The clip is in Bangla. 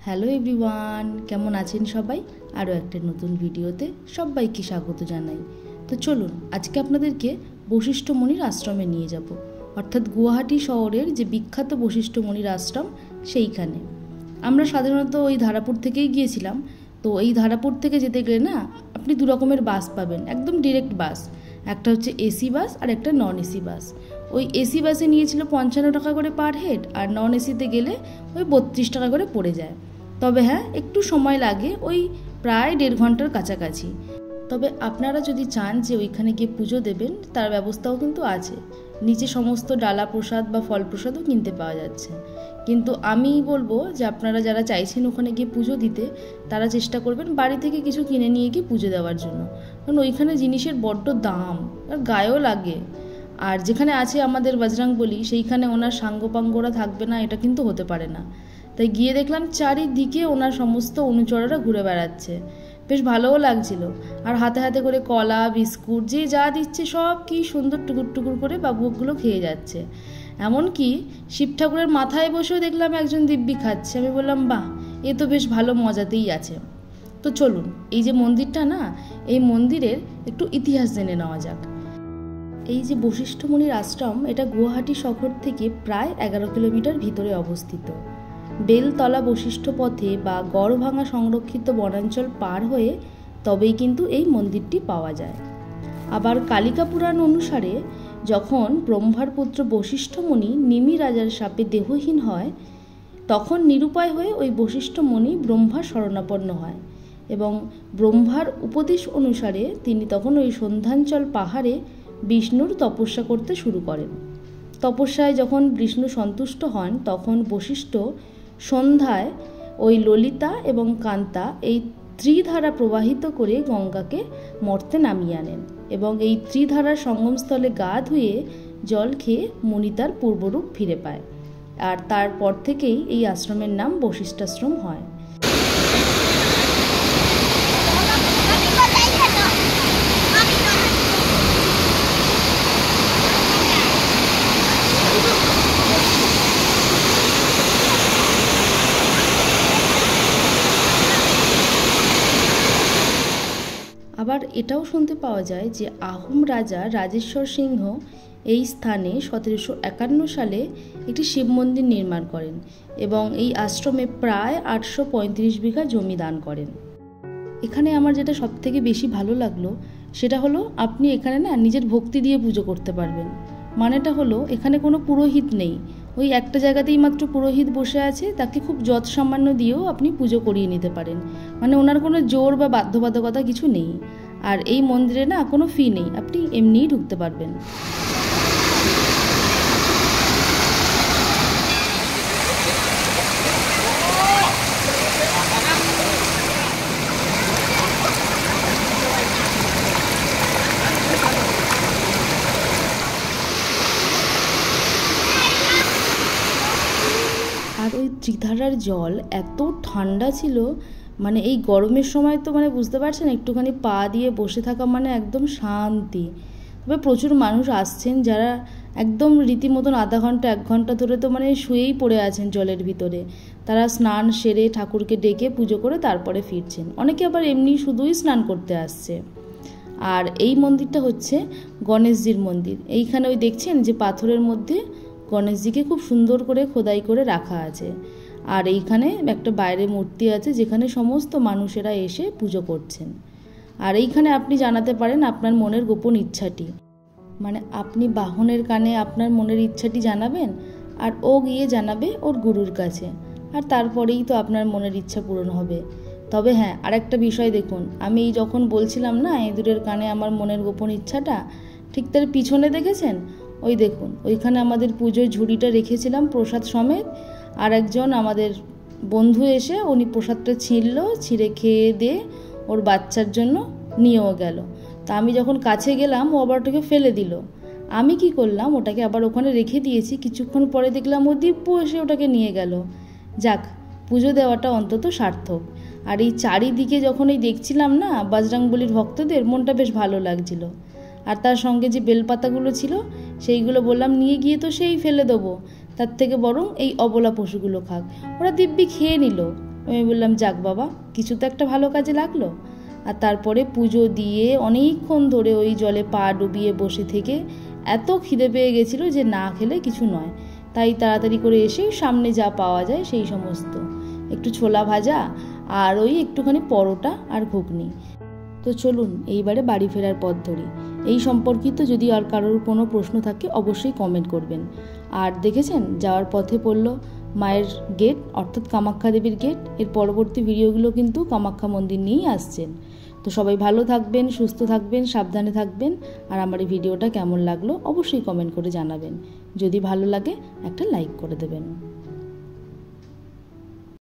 হ্যালো এভরিওয়ান, কেমন আছেন সবাই? আরও একটা নতুন ভিডিওতে সবাইকে স্বাগত জানাই। তো চলুন আজকে আপনাদেরকে বশিষ্ঠ মুনির আশ্রমে নিয়ে যাব, অর্থাৎ গুয়াহাটি শহরের যে বিখ্যাত বশিষ্ঠ মুনির আশ্রম সেইখানে। আমরা সাধারণত ওই ধারাপুর থেকেই গিয়েছিলাম। তো এই ধারাপুর থেকে যেতে গেলে না আপনি দু রকমের বাস পাবেন, একদম ডিরেক্ট বাস। একটা হচ্ছে এসি বাস আর একটা নন এসি বাস। ওই এসি বাসে নিয়েছিল 55 টাকা করে পার হেড, আর নন এসিতে গেলে ওই 32 টাকা করে পড়ে যায়। তবে হ্যাঁ, একটু সময় লাগে, ওই প্রায় 1.5 ঘন্টার কাছাকাছি। তবে আপনারা যদি চান যে ওইখানে গিয়ে পুজো দেবেন, তার ব্যবস্থাও কিন্তু আছে। নিচে সমস্ত ডালা প্রসাদ বা ফল প্রসাদও কিনতে পাওয়া যাচ্ছে। কিন্তু আমি বলবো যে আপনারা যারা চাইছেন ওখানে গিয়ে পুজো দিতে, তারা চেষ্টা করবেন বাড়ি থেকে কিছু কিনে নিয়ে গিয়ে পুজো দেওয়ার জন্য, কারণ ওইখানে জিনিসের বড্ড দাম আর গায়েও লাগে। আর যেখানে আছে আমাদের বজরংবলী, সেইখানে ওনার সাঙ্গপাঙ্গরা থাকবে না এটা কিন্তু হতে পারে না। তাই গিয়ে দেখলাম চারিদিকে ওনার সমস্ত অনুচররা ঘুরে বেড়াচ্ছে, বেশ ভালোও লাগছিল। আর হাতে হাতে করে কলা বিস্কুট যে যা দিচ্ছে সব কি সুন্দর টুকুর টুকুর করে বাবুগুলো খেয়ে যাচ্ছে। এমনকি শিব ঠাকুরের মাথায় বসেও দেখলাম একজন দিব্যি খাচ্ছে। আমি বললাম বাহ, এ তো বেশ ভালো মজাতেই আছে। তো চলুন, এই যে মন্দিরটা না, এই মন্দিরের একটু ইতিহাস জেনে নেওয়া যাক। এই যে বশিষ্ঠ মুনির আশ্রম, এটা গুয়াহাটি শহর থেকে প্রায় 11 কিলোমিটার ভিতরে অবস্থিত। বেলতলা বশিষ্ঠ পথে বা গড়ভাঙা সংরক্ষিত বনাঞ্চল পার হয়ে তবেই কিন্তু এই মন্দিরটি পাওয়া যায়। আবার কালিকা পুরাণ অনুসারে যখন ব্রহ্মার পুত্র বশিষ্ঠ মুনি নিমি রাজার শাপে দেহহীন হয়, তখন নিরুপায় হয়ে ওই বশিষ্ঠ মুনি ব্রহ্মার শরণাপন্ন হয় এবং ব্রহ্মার উপদেশ অনুসারে তিনি তখন ওই সন্ধ্যাঞ্চল পাহাড়ে বিষ্ণুর তপস্যা করতে শুরু করেন। তপস্যায় যখন বিষ্ণু সন্তুষ্ট হন, তখন বশিষ্ঠ সন্ধ্যায় ওই ললিতা এবং কান্তা এই ত্রিধারা প্রবাহিত করে গঙ্গাকে মর্তে নামিয়ে আনেন এবং এই ত্রিধারার সঙ্গমস্থলে গা ধুয়ে জল খেয়ে মুনি তার পূর্বরূপ ফিরে পায়। আর তারপর থেকেই এই আশ্রমের নাম বশিষ্ঠাশ্রম হয়। আবার এটাও শুনতে পাওয়া যায় যে আহোম রাজা রাজেশ্বর সিংহ এই স্থানে 1751 সালে একটি শিব মন্দির নির্মাণ করেন এবং এই আশ্রমে প্রায় 835 বিঘা জমি দান করেন। এখানে আমার যেটা সবথেকে বেশি ভালো লাগলো সেটা হলো আপনি এখানে না নিজের ভক্তি দিয়ে পুজো করতে পারবেন। মানেটা হলো এখানে কোনো পুরোহিত নেই, ওই একটা জায়গাতেই মাত্র পুরোহিত বসে আছে, তাকে খুব যৎ সামান্য দিয়েও আপনি পুজো করিয়ে নিতে পারেন। মানে ওনার কোনো জোর বা বাধ্যবাধকতা কিছু নেই। আর এই মন্দিরে না কোনো ফি নেই, আপনি এমনিই ঢুকতে পারবেন। আর ওই ত্রিধারার জল এত ঠান্ডা ছিল, মানে এই গরমের সময় তো মানে বুঝতে পারছেন, একটুখানি পা দিয়ে বসে থাকা মানে একদম শান্তি। তবে প্রচুর মানুষ আসছেন যারা একদম রীতিমতন আধা ঘন্টা 1 ঘন্টা ধরে তো মানে শুয়েই পড়ে আছেন জলের ভিতরে। তারা স্নান সেরে ঠাকুরকে ডেকে পুজো করে তারপরে ফিরছেন। অনেকে আবার এমনি শুধুই স্নান করতে আসছে। আর এই মন্দিরটা হচ্ছে গণেশজির মন্দির। এইখানে ওই দেখছেন যে পাথরের মধ্যে গণেশজিকে খুব সুন্দর করে খোদাই করে রাখা আছে। আর এইখানে একটা বাইরে মূর্তি আছে যেখানে সমস্ত মানুষেরা এসে পুজো করছেন। আর এইখানে আপনি জানাতে পারেন আপনার মনের গোপন ইচ্ছাটি, মানে আপনি বাহনের কানে আপনার মনের ইচ্ছাটি জানাবেন আর ও গিয়ে জানাবে ওর গুরুর কাছে, আর তারপরেই তো আপনার মনের ইচ্ছা পূরণ হবে। তবে হ্যাঁ, আরেকটা বিষয় দেখুন, আমি যখন বলছিলাম না ইঁদুরের কানে আমার মনের গোপন ইচ্ছাটা, ঠিক তার পিছনে দেখেছেন ওই দেখুন, ওইখানে আমাদের পুজোর ঝুড়িটা রেখেছিলাম প্রসাদ সমেত। আর একজন আমাদের বন্ধু এসে উনি প্রসাদটা ছিঁড়ে খেয়ে দিয়ে ওর বাচ্চার জন্য নিয়েও গেল। তা আমি যখন কাছে গেলাম ও আবার ওটাকে ফেলে দিল। আমি কি করলাম, ওটাকে আবার ওখানে রেখে দিয়েছি। কিছুক্ষণ পরে দেখলাম ও দিব্য এসে ওটাকে নিয়ে গেল। যাক, পুজো দেওয়াটা অন্তত সার্থক। আর এই চারিদিকে যখন এই দেখছিলাম না বজরংবলীর ভক্তদের, মনটা বেশ ভালো লাগছিল। আর তার সঙ্গে যে বেলপাতাগুলো ছিল সেইগুলো বললাম নিয়ে গিয়ে তো সেই ফেলে দেবো, তার থেকে বরং এই অবলা পশুগুলো খাক। ওরা দিব্যি খেয়ে নিল, আমি বললাম যাক বাবা, কিছু তো একটা ভালো কাজে লাগলো। আর তারপরে পুজো দিয়ে অনেকক্ষণ ধরে ওই জলে পা ডুবিয়ে বসে থেকে এত খিদে পেয়ে গেছিলো যে না খেলে কিছু নয়। তাই তাড়াতাড়ি করে এসে সামনে যা পাওয়া যায় সেই সমস্ত, একটু ছোলা ভাজা আর ওই একটুখানি পরোটা আর ঘুগনি। তো চলুন এইবারে বাড়ি ফেরার পথ ধরি। এই সম্পর্কিত যদি আর কারোর কোনো প্রশ্ন থাকে অবশ্যই কমেন্ট করবেন। আর দেখেছেন যাওয়ার পথে পড়লো মায়ের গেট, অর্থাৎ কামাখ্যা দেবীর গেট। এর পরবর্তী ভিডিওগুলো কিন্তু কামাখ্যা মন্দির নিয়েই আসছেন। তো সবাই ভালো থাকবেন, সুস্থ থাকবেন, সাবধানে থাকবেন। আর আমার এই ভিডিওটা কেমন লাগলো অবশ্যই কমেন্ট করে জানাবেন। যদি ভালো লাগে একটা লাইক করে দেবেন।